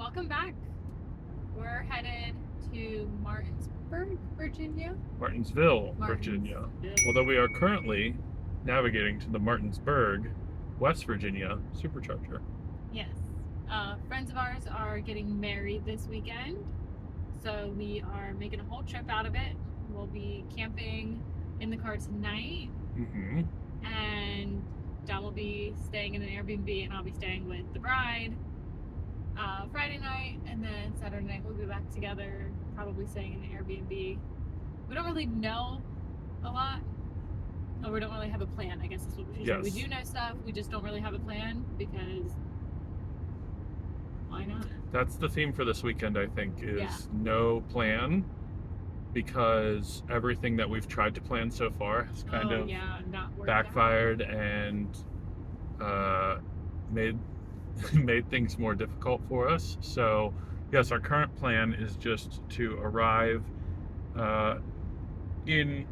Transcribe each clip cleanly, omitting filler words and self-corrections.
Welcome back. We're headed to Martinsville, Virginia. Martinsville, Virginia. Although we are currently navigating to the Martinsburg, West Virginia supercharger. Yes. Friends of ours are getting married this weekend, so we are making a whole trip out of it. We'll be camping in the car tonight, and John will be staying in an Airbnb, and I'll be staying with the bride Friday night, and then Saturday night we'll be back together, probably staying in the Airbnb. We don't really know a lot, or we don't really have a plan, I guess is what we should say. We do know stuff, we just don't really have a plan, because why not? That's the theme for this weekend, I think, is no plan, because everything that we've tried to plan so far has kind of not backfired and made things more difficult for us. So yes, our current plan is just to arrive in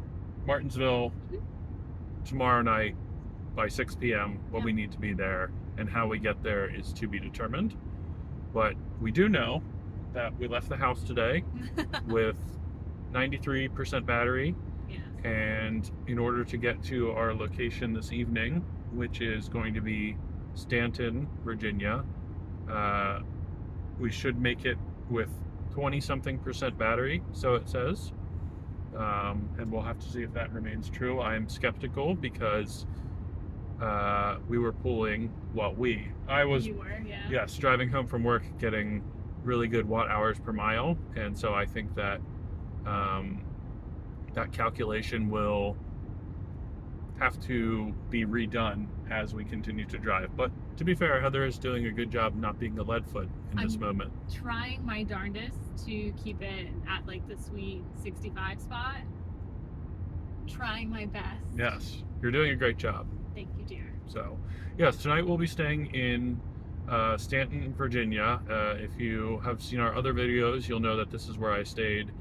Martinsville tomorrow night by 6 p.m. when we need to be there, and how we get there is to be determined. But we do know that we left the house today with 93% battery, and in order to get to our location this evening, which is going to be Staunton, Virginia, we should make it with 20-something% battery, so it says, and we'll have to see if that remains true. I am skeptical because we were pulling, yes, driving home from work, getting really good watt hours per mile, and so I think that that calculation will have to be redone as we continue to drive. But to be fair, Heather is doing a good job not being a lead foot in this moment. Trying my darndest to keep it at like the sweet 65 spot. Trying my best. Yes, you're doing a great job. Thank you, dear. So, yes, tonight we'll be staying in Staunton, Virginia. If you have seen our other videos, you'll know that this is where I stayed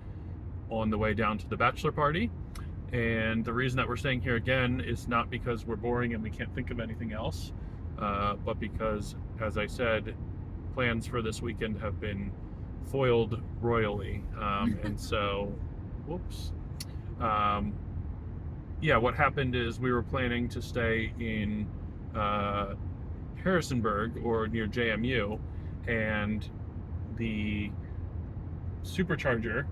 on the way down to the bachelor party. And the reason that we're staying here again is not because we're boring and we can't think of anything else, but because, as I said, plans for this weekend have been foiled royally. And so, what happened is we were planning to stay in Harrisonburg, or near JMU, and the supercharger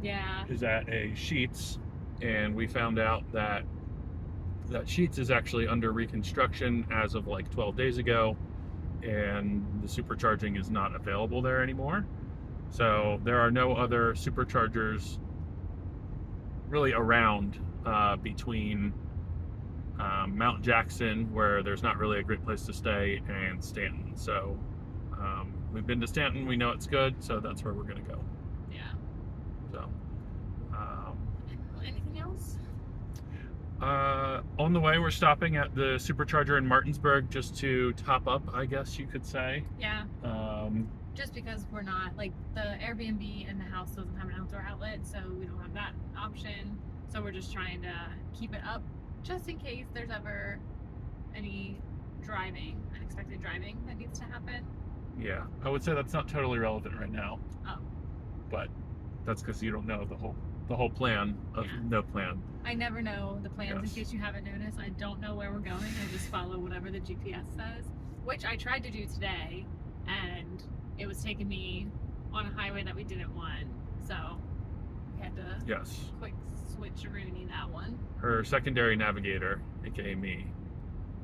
is at a Sheetz, and we found out that Sheetz is actually under reconstruction as of like 12 days ago, and the supercharging is not available there anymore. So there are no other superchargers really around between Mount Jackson, where there's not really a great place to stay, and Staunton. So we've been to Staunton, we know it's good, so that's where we're going to go. So anything else? On the way, we're stopping at the supercharger in Martinsburg just to top up, I guess you could say. Just because we're not, like, the Airbnb in the house doesn't have an outdoor outlet, so we don't have that option. So we're just trying to keep it up just in case there's ever any unexpected driving that needs to happen. Yeah, I would say that's not totally relevant right now. But that's because you don't know the whole plan of no plan. I never know the plans. In case you haven't noticed, I don't know where we're going. I just follow whatever the GPS says, which I tried to do today, and it was taking me on a highway that we didn't want, so we had to quick switcheroonie that one. Her secondary navigator, aka me,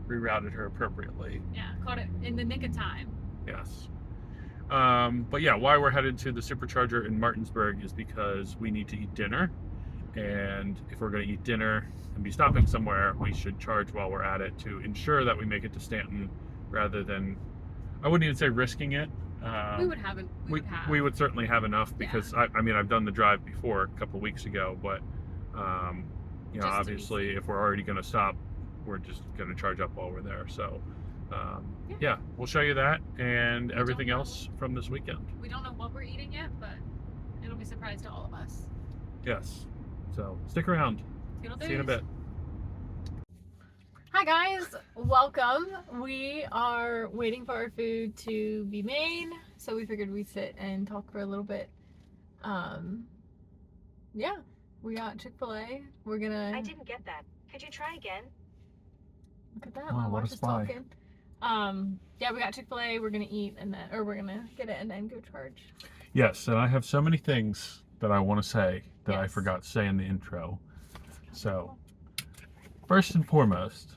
rerouted her appropriately. Caught it in the nick of time. Yes. But yeah, why we're headed to the supercharger in Martinsburg is because we need to eat dinner, and if we're going to eat dinner and be stopping somewhere, we should charge while we're at it to ensure that we make it to Staunton, rather than, I wouldn't even say risking it. We would certainly have enough, because I mean, I've done the drive before a couple weeks ago, but you know, obviously if we're already going to stop, we're just going to charge up while we're there. So we'll show you that and everything else from this weekend. We don't know what we're eating yet, but it'll be a surprise to all of us. Yes. So stick around. See you in a bit. Hi guys, welcome. We are waiting for our food to be made, so we figured we'd sit and talk for a little bit. Yeah, we got Chick-fil-A. We're gonna. I didn't get that. Could you try again? Look at that. Wow, what a us spy. talking. Yeah, we got Chick-fil-A. We're gonna eat and then, or we're gonna get it and then go charge. Yes, and I have so many things that I want to say that I Yes. forgot to say in the intro. So, first and foremost,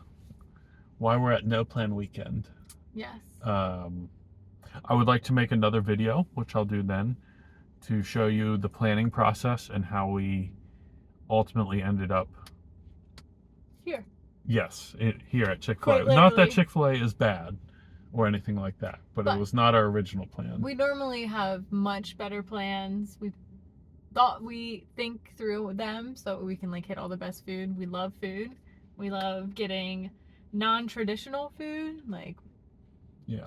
why we're at No Plan Weekend. Yes. I would like to make another video, which I'll do then, to show you the planning process and how we ultimately ended up Here. Yes, here at Chick-fil-A. Quite Not that literally. Chick-fil-A is bad or anything like that, but it was not our original plan. We normally have much better plans. We think through them so we can like hit all the best food. We love food. We love getting non-traditional food like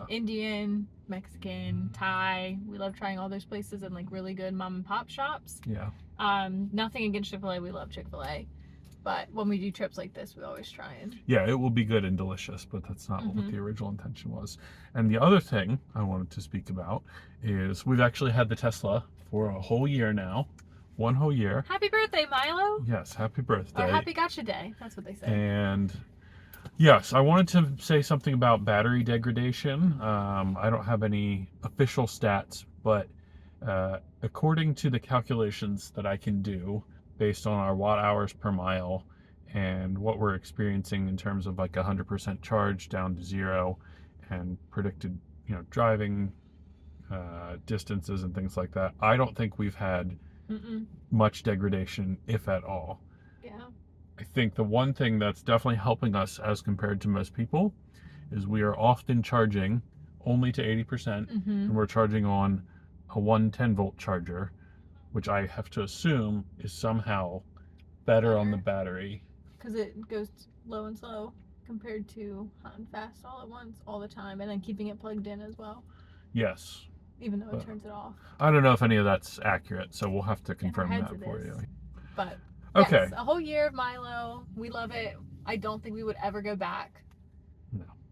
Indian, Mexican, Thai. We love trying all those places and like really good mom and pop shops. Yeah. Nothing against Chick-fil-A. We love Chick-fil-A. But when we do trips like this, we always try and... Yeah, it will be good and delicious, but that's not what the original intention was. And the other thing I wanted to speak about is we've actually had the Tesla for a whole year now. 1 whole year. Happy birthday, Milo! Yes, happy birthday. Or happy gotcha day. That's what they say. And yes, I wanted to say something about battery degradation. I don't have any official stats, but according to the calculations that I can do, based on our watt hours per mile and what we're experiencing in terms of like 100% charge down to 0 and predicted, driving distances and things like that, I don't think we've had much degradation, if at all. Yeah. I think the one thing that's definitely helping us as compared to most people is we are often charging only to 80%, and we're charging on a 110 volt charger, which I have to assume is somehow better on the battery. Because it goes low and slow compared to hot and fast all at once, all the time, and then keeping it plugged in as well. Yes. Even though it turns it off. I don't know if any of that's accurate, so we'll have to confirm that for you. But okay. Yes, a whole year of Milo. We love it. I don't think we would ever go back.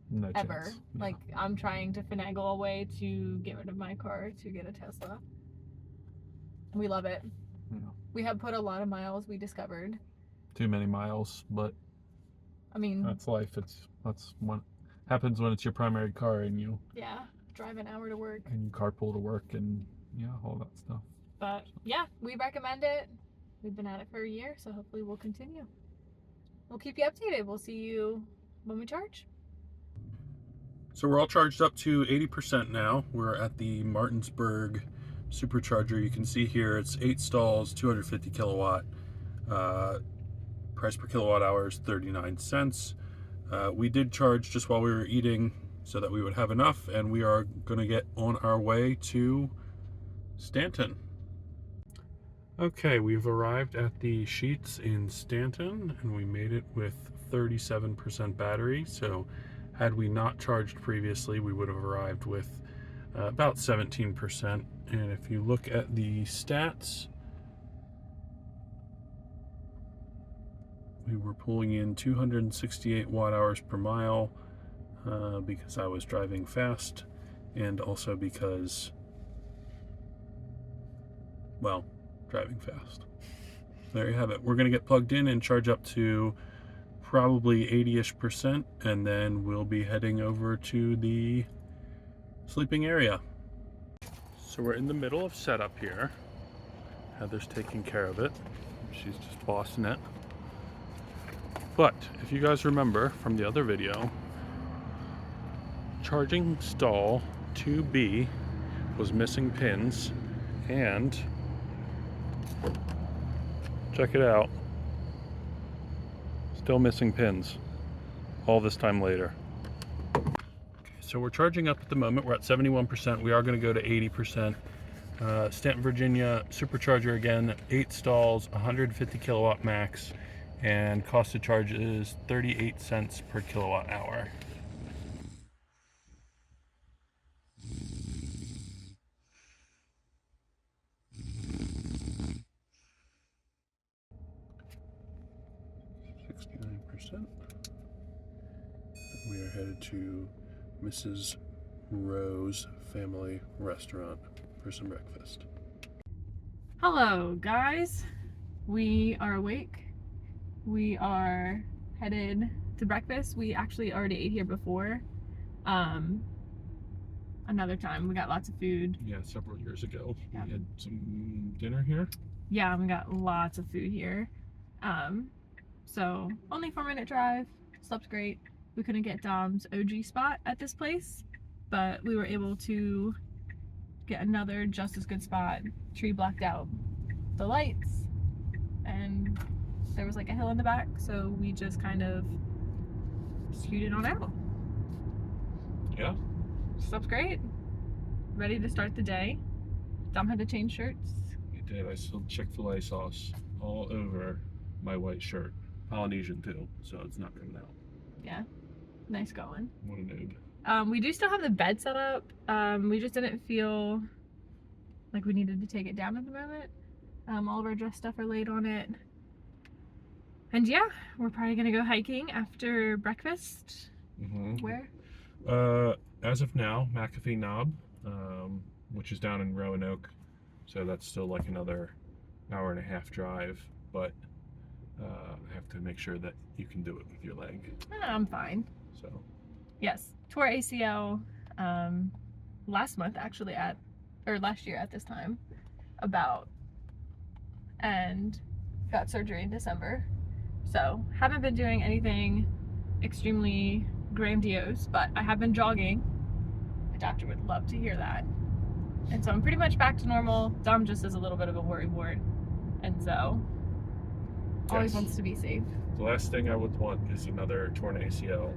No ever. chance. Like, I'm trying to finagle a way to get rid of my car to get a Tesla. We love it. Yeah. We have put a lot of miles, we discovered. Too many miles, but I mean, that's life. That's what happens when it's your primary car and you drive an hour to work. And you carpool to work and all that stuff. But yeah, we recommend it. We've been at it for a year, so hopefully we'll continue. We'll keep you updated. We'll see you when we charge. So we're all charged up to 80% now. We're at the Martinsville supercharger. You can see here it's 8 stalls, 250 kilowatt. Price per kilowatt hour is 39 cents. We did charge just while we were eating so that we would have enough, and we are going to get on our way to Staunton. Okay, we've arrived at the Sheetz in Staunton, and we made it with 37% battery. So had we not charged previously, we would have arrived with about 17%. And if you look at the stats, we were pulling in 268 watt hours per mile because I was driving fast, and also because, well, driving fast. There you have it. We're going to get plugged in and charge up to probably 80-ish%, and then we'll be heading over to the sleeping area. So we're in the middle of setup here. Heather's taking care of it. She's just bossing it. But if you guys remember from the other video, charging stall 2B was missing pins, and check it out, still missing pins all this time later. Okay, so we're charging up at the moment. We're at 71%. We are going to go to 80%. Staunton, Virginia supercharger again, 8 stalls, 150 kilowatt max, and cost to charge is 38 cents per kilowatt hour. We are headed to Mrs. Rowe's Family Restaurant for some breakfast. Hello, guys. We are awake. We are headed to breakfast. We actually already ate here before. Another time. We got lots of food. Yeah, several years ago. Yeah. We had some dinner here. Yeah, we got lots of food here. So only 4-minute drive. Slept great. We couldn't get Dom's OG spot at this place, but we were able to get another just as good spot. Tree blocked out the lights, and there was like a hill in the back, so we just kind of scooted on out. Yeah. Slept great. Ready to start the day. Dom had to change shirts. We did. I spilled Chick-fil-A sauce all over my white shirt. Polynesian too, so it's not coming out. Yeah, nice going. What a noob. We do still have the bed set up. We just didn't feel like we needed to take it down at the moment. All of our dress stuff are laid on it. And yeah, we're probably gonna go hiking after breakfast. Mm-hmm. Where? As of now, McAfee Knob, which is down in Roanoke, so that's still like another hour-and-a-half drive, but I have to make sure that you can do it with your leg. I'm fine. So. Yes, tore ACL last month actually last year at this time, and got surgery in December. So haven't been doing anything extremely grandiose, but I have been jogging. The doctor would love to hear that. And so I'm pretty much back to normal. Dom just is a little bit of a worrywart, and so always wants to be safe. The last thing I would want is another torn ACL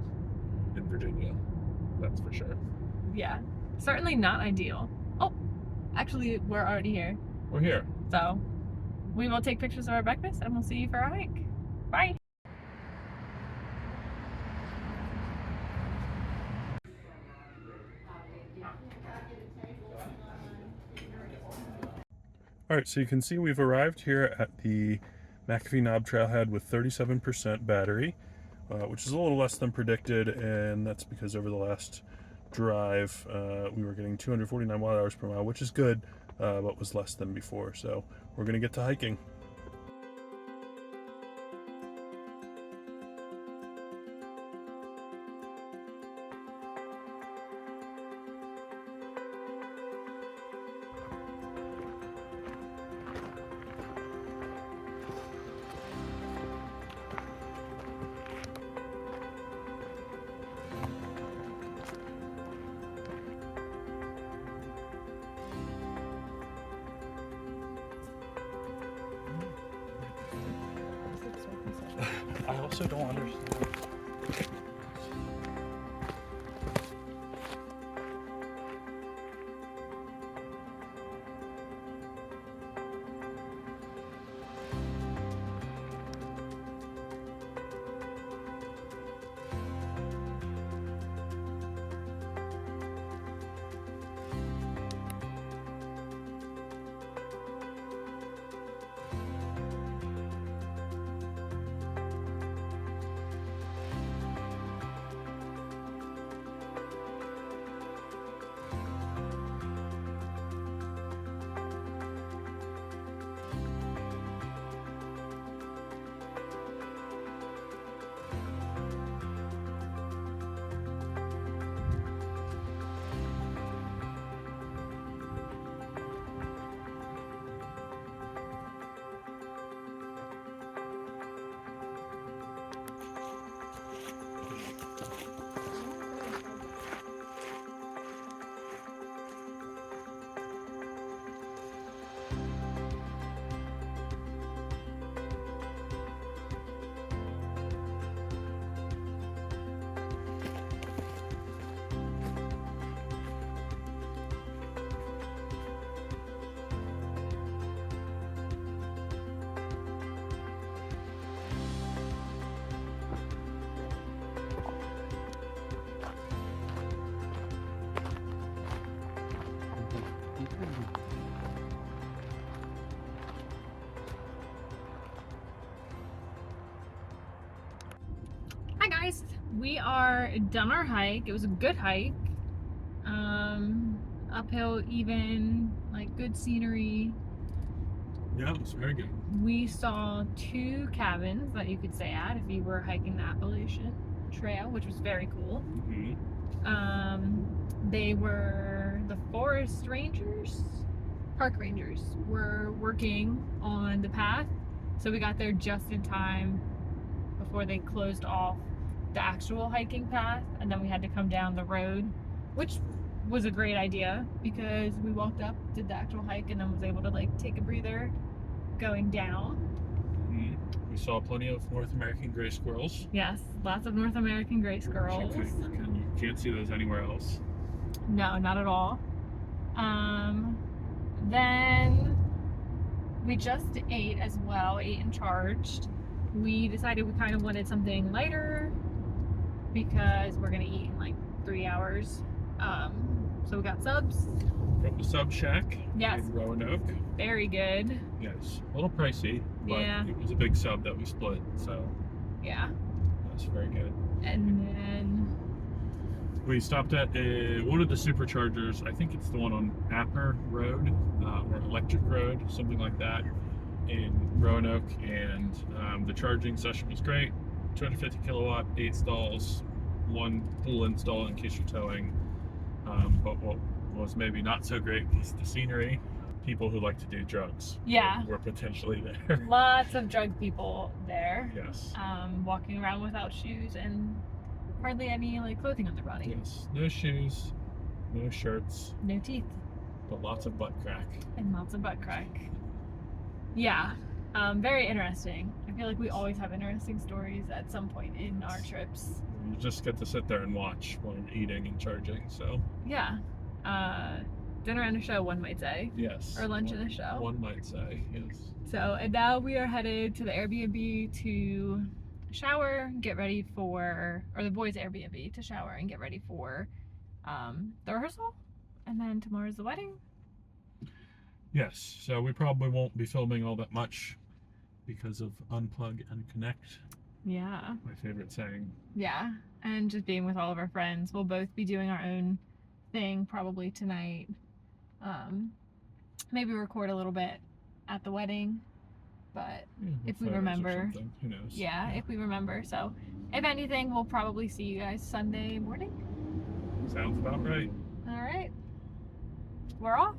in Virginia. That's for sure. Yeah, certainly not ideal. Oh, actually, we're already here. We're here. So we will take pictures of our breakfast and we'll see you for our hike. Bye. Alright, so you can see we've arrived here at the McAfee Knob trailhead with 37% battery, which is a little less than predicted, and that's because over the last drive we were getting 249 watt-hours per mile, which is good, but was less than before. So we're going to get to hiking. I also don't understand. Hi guys, we are done our hike. It was a good hike. Uphill even, like good scenery. Yeah, it was very good. We saw 2 cabins that you could stay at if you were hiking the Appalachian Trail, which was very cool. They were the forest rangers, park rangers, were working on the path, so we got there just in time before they closed off the actual hiking path, and then we had to come down the road, which was a great idea because we walked up, did the actual hike, and then was able to like take a breather going down. We saw plenty of North American gray squirrels. Yes, lots of North American gray squirrels. You can't see those anywhere else. No, not at all. Then we just ate as well, ate and charged. We decided we kind of wanted something lighter because we're gonna eat in like 3 hours. So we got subs. From the Sub Shack in Roanoke. Very good. Yes, a little pricey, but Yeah. it was a big sub that we split, so Yeah. that's very good. And then We stopped at one of the superchargers. I think it's the one on Apper Road or Electric Road, something like that, in Roanoke. And the charging session was great. 250 kilowatt, 8 stalls, 1 full install in case you're towing. But what was maybe not so great was the scenery. People who like to do drugs were potentially there. lots of drug people there. Yes. Walking around without shoes and hardly any like clothing on their body. Yes. No shoes, no shirts, No teeth. but lots of butt crack. And lots of butt crack. Yeah. Very interesting. I feel like we always have interesting stories at some point in our trips. You just get to sit there and watch while you're eating and charging, so. Yeah. Dinner and a show, one might say. Yes. Or lunch and a show. One might say, yes. So, and now we are headed to the Airbnb to shower, get ready for, or the boys' Airbnb to shower and get ready for the rehearsal. And then tomorrow's the wedding. Yes, so we probably won't be filming all that much because of unplug and connect. Yeah. My favorite saying. Yeah. And just being with all of our friends. We'll both be doing our own thing probably tonight. Maybe record a little bit at the wedding, but if we remember, who knows? Yeah, if we remember. So if anything, we'll probably see you guys Sunday morning. Sounds about right. All right, we're off.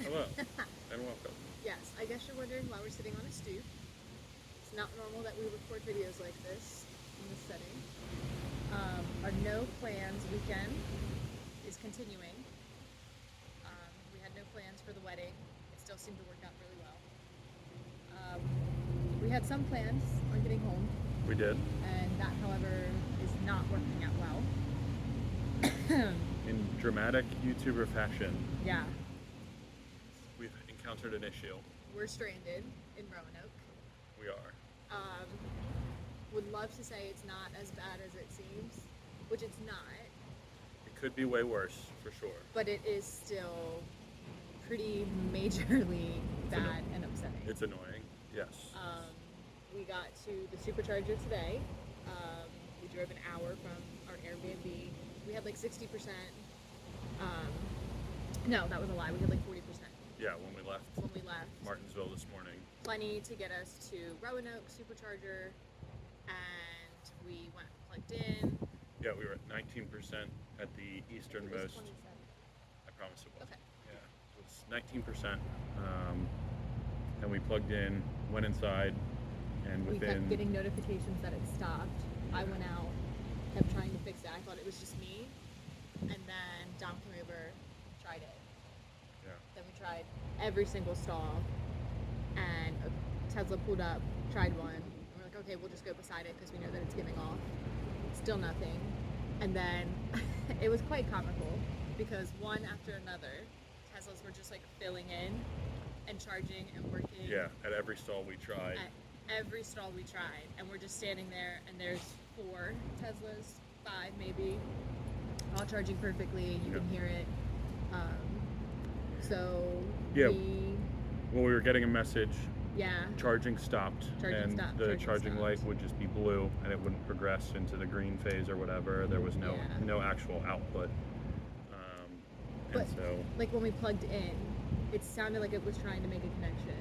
Hello, and welcome. Yes, I guess you're wondering why we're sitting on a stoop. It's not normal that we record videos like this in this setting. Our no plans weekend is continuing. We had no plans for the wedding. It still seemed to work out really well. We had some plans on getting home, We did. and that, however, is not working out well. In dramatic YouTuber fashion, Yeah, we've encountered an issue. we're stranded in Roanoke. We are. Would love to say it's not as bad as it seems, which it's not, It could be way worse, for sure. but it is still pretty majorly bad and upsetting. It's annoying, yes. We got to the supercharger today. We drove an hour from our Airbnb. We had like 60%. No, that was a lie. We had like 40% Yeah, when we left when we left. Martinsville this morning. Plenty to get us to Roanoke supercharger, and we went plugged in. Yeah, we were at 19% at the It was easternmost. 27. I promise it was. Okay. Yeah, it was 19%. And we plugged in, went inside, and We within. kept getting notifications that it stopped. I went out, kept trying to fix it. I thought it was just me. And then Dom came over, tried it. Yeah. Then we tried every single stall. And a Tesla pulled up, tried one. And we're like, okay, we'll just go beside it because we know that it's giving off. Still nothing. And then it was quite comical because one after another, Teslas were just like filling in and charging and working. Yeah, at every stall we tried. every stall we tried, and we're just standing there, and there's 4 Teslas, 5 maybe, all charging perfectly. You can hear it. So we were getting a message. Yeah. Charging stopped, the charging light would just be blue, and it wouldn't progress into the green phase or whatever. There was no actual output. But like when we plugged in, it sounded like it was trying to make a connection.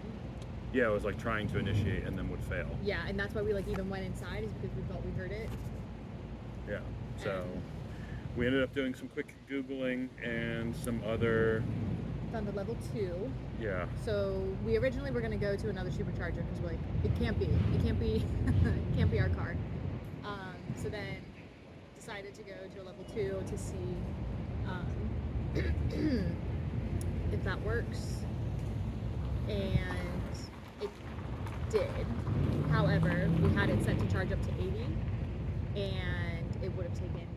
Yeah, it was like trying to initiate and then would fail. Yeah, and that's why we like even went inside, is because we thought we heard it. Yeah. So we ended up doing some quick Googling and some other. Found the level 2. Yeah. So we originally were gonna go to another supercharger because we're like, it can't be it can't be our car. So then decided to go to a level 2 to see if that works, and it did. However, we had it set to charge up to 80, and it would have taken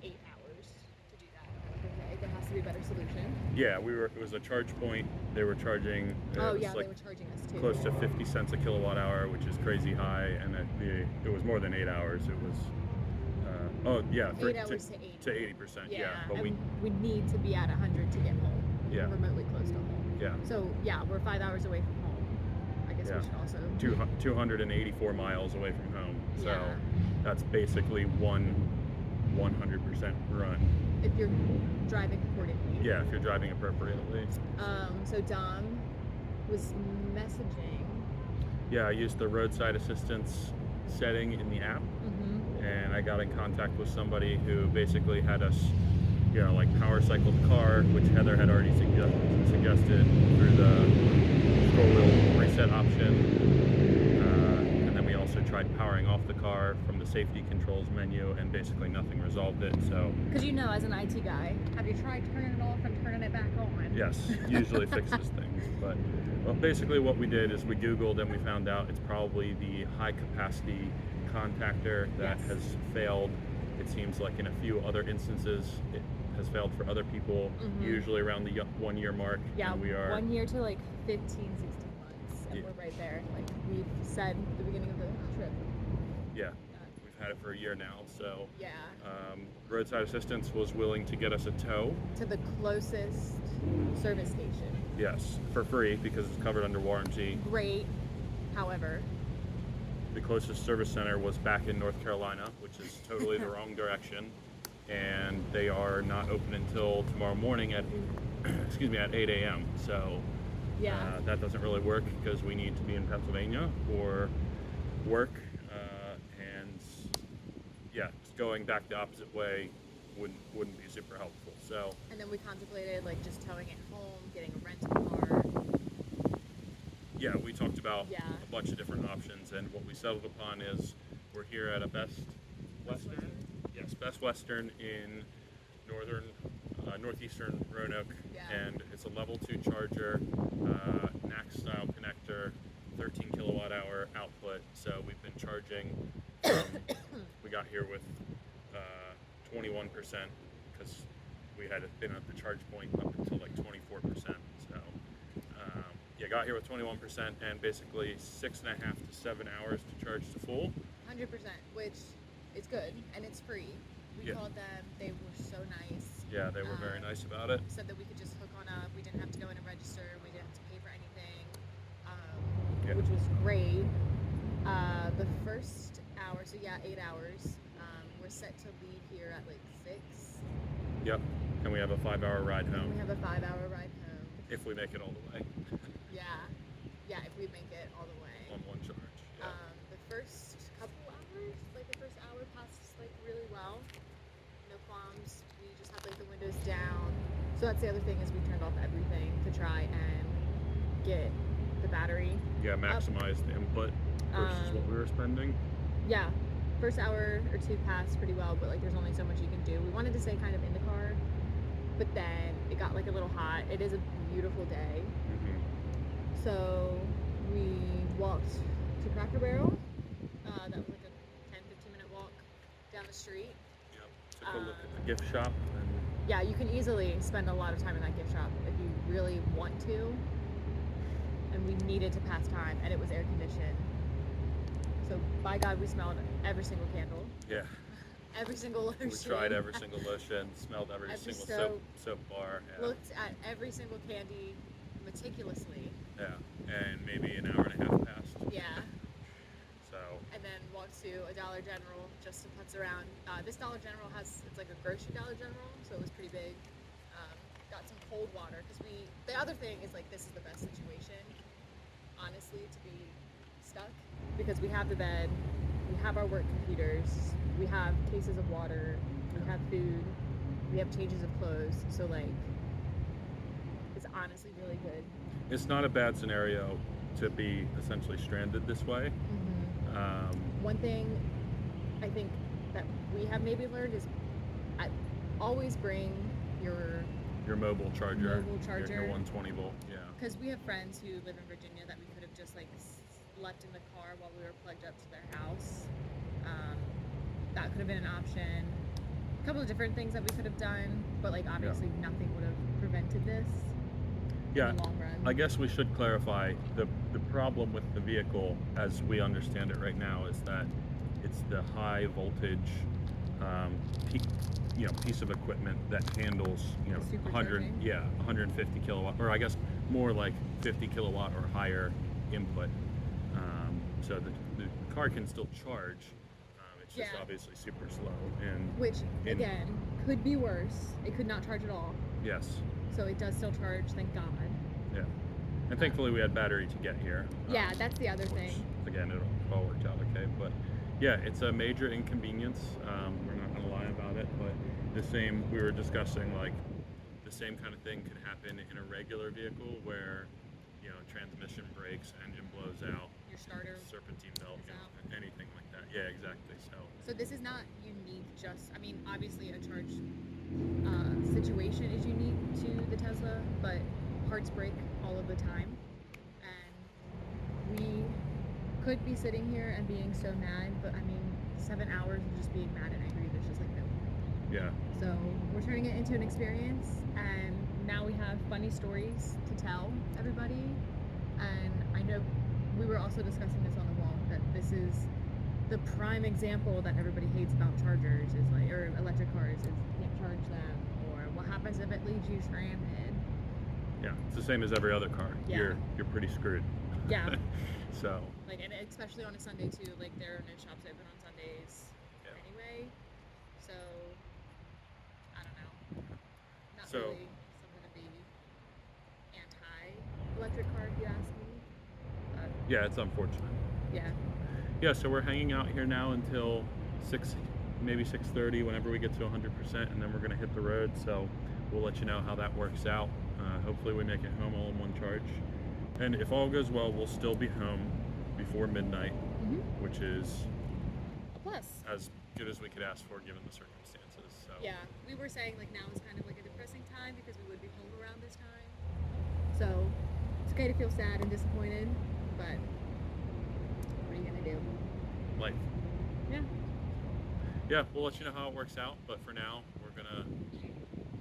8 hours to do that. Okay, there has to be a better solution. Yeah, it was a charge point. They were charging. They were charging us too. Close to 50 cents a kilowatt hour, which is crazy high, and it was more than 8 hours. It was. 8 hours to 80%. Yeah, but we need to be at 100 to get home. Yeah. Remotely close to home. Yeah. So we're 5 hours away from home. I guess we should also 284 miles away from home. So that's basically 100% run. If you're driving accordingly. Yeah, if you're driving appropriately. So Dom was messaging. Yeah, I used the roadside assistance setting in the app. And I got in contact with somebody who basically had us, power cycle the car, which Heather had already suggested through the scroll wheel reset option. And then we also tried powering off the car from the safety controls menu, and basically nothing resolved it. So, because as an IT guy, have you tried turning it off and turning it back on? Yes, usually fixes things. But basically what we did is we Googled and we found out it's probably the high capacity contactor that has failed. It seems like in a few other instances it has failed for other people, usually around the 1 year mark. Yeah, and we are 1 year to like 15, 16 months, and we're right there. Like we've said at the beginning of the trip. Yeah, we've had it for a year now. So yeah, roadside assistance was willing to get us a tow to the closest service station. Yes, for free because it's covered under warranty. Great. However, the closest service center was back in North Carolina, which is totally the wrong direction, and they are not open until tomorrow morning at 8 a.m. So that doesn't really work because we need to be in Pennsylvania for work, and going back the opposite way wouldn't be super helpful. So and then we contemplated just towing it home, getting a rental car. Yeah, we talked about a bunch of different options, and what we settled upon is we're here at a Best Western. Yes, Best Western in northeastern Roanoke, and it's a level 2 charger, NAC style connector, 13 kilowatt hour output. So we've been charging. We got here with 21% because we had been at the charge point up until 24%. So. Got here with 21% and basically 6.5 to 7 hours to charge to full. 100%, which is good, and it's free. We called them; they were so nice. Yeah, they were very nice about it. Said that we could just hook on up. We didn't have to go in and register. We didn't have to pay for anything, which was great. The first hour, 8 hours. We're set to leave here at 6. Yep, and we have a 5-hour ride home. We have a 5-hour ride home. If we make it all the way. Yeah, if we make it all the way. On one charge. Yeah. The first couple hours, the first hour passed really well. No qualms. We just had the windows down. So that's the other thing is we turned off everything to try and get the battery. Yeah, maximize the input versus what we were spending. Yeah. First hour or 2 passed pretty well, but there's only so much you can do. We wanted to stay kind of in the car, but then it got a little hot. It is a beautiful day. So we walked to Cracker Barrel. That was a 10-15 minute walk down the street. Yep. Took a look at the gift shop. Yeah, you can easily spend a lot of time in that gift shop if you really want to. And we needed to pass time, and it was air conditioned. So by God, we smelled every single candle, Yeah. every single lotion. We tried every single lotion, smelled every single soap bar. Yeah. Looked at every single candy meticulously. Yeah, and maybe an hour and a half passed. Yeah. So. And then walked to a Dollar General just to putz around. This Dollar General it's like a grocery Dollar General, so it was pretty big. Got some cold water, because the other thing is like, this is the best situation, honestly, to be stuck, because we have the bed, we have our work computers, we have cases of water, we have food, we have changes of clothes, so like, it's honestly really good. It's not a bad scenario to be essentially stranded this way. Mm-hmm. One thing I think that we have maybe learned is always bring your mobile charger, your 120 volt, yeah. Because we have friends who live in Virginia that we could have just like left in the car while we were plugged up to their house. That could have been an option. A couple of different things that we could have done, but like obviously nothing would have prevented this. Yeah, in the long run. I guess we should clarify the problem with the vehicle, as we understand it right now, is that it's the high voltage piece of equipment that handles 150 kilowatt, or I guess more like 50 kilowatt or higher input. So the car can still charge. It's just obviously super slow, and which again could be worse. It could not charge at all. Yes. So it does still charge, thank God. Yeah. And thankfully we had battery to get here. Yeah, that's the other thing. Again, it all worked out okay, but yeah, it's a major inconvenience. We're not gonna lie about it, but we were discussing like the same kind of thing could happen in a regular vehicle where, transmission breaks, engine blows out, your starter, serpentine belt, anything like that. Yeah, exactly. So this is not unique. Obviously a charge situation is unique to the Tesla, but parts break all of the time, and we could be sitting here and being so mad, but 7 hours of just being mad and angry, there's just like no point. Yeah. So we're turning it into an experience, and now we have funny stories to tell everybody. And I know we were also discussing this on the walk, that this is the prime example that everybody hates about chargers, or electric cars, is you can't charge them, or what happens if it leaves you stranded. Yeah, it's the same as every other car. Yeah. You're pretty screwed. Yeah. So. And especially on a Sunday too. There are no shops open on Sundays anyway. So I don't know. Not really something to be anti-electric car, if you ask me. Yeah, it's unfortunate. Yeah. Yeah, so we're hanging out here now until 6, maybe 6:30, whenever we get to 100%, and then we're gonna hit the road. So we'll let you know how that works out. Hopefully we make it home all in one charge. And if all goes well, we'll still be home before midnight, which is a plus. As good as we could ask for given the circumstances. So. Yeah, we were saying now is kind of like a depressing time because we would be home around this time. So it's okay to feel sad and disappointed, but what are you gonna do? Life. Yeah. Yeah, we'll let you know how it works out, but for now we're gonna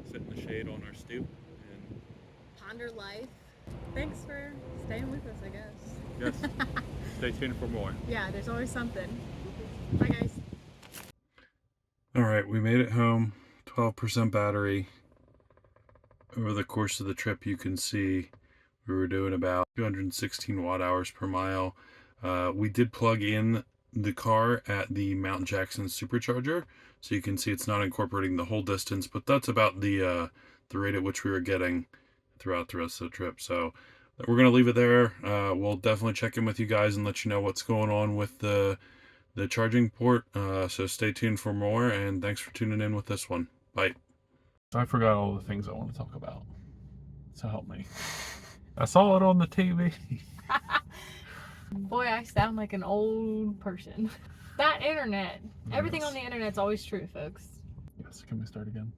sit in the shade on our stoop and ponder life. Thanks for staying with us, I guess. Yes. Stay tuned for more. Yeah, there's always something. Bye, guys. All right, we made it home. 12% battery. Over the course of the trip, you can see we were doing about 216 watt hours per mile. We did plug in the car at the Mount Jackson supercharger, so you can see it's not incorporating the whole distance, but that's about the rate at which we were getting throughout the rest of the trip. So we're going to leave it there. We'll definitely check in with you guys and let you know what's going on with the charging port. So stay tuned for more, and thanks for tuning in with this one. Bye. I forgot all the things I want to talk about. So help me. I saw it on the TV. Boy, I sound like an old person. That internet. Everything on the internet's always true, folks. Yes, can we start again?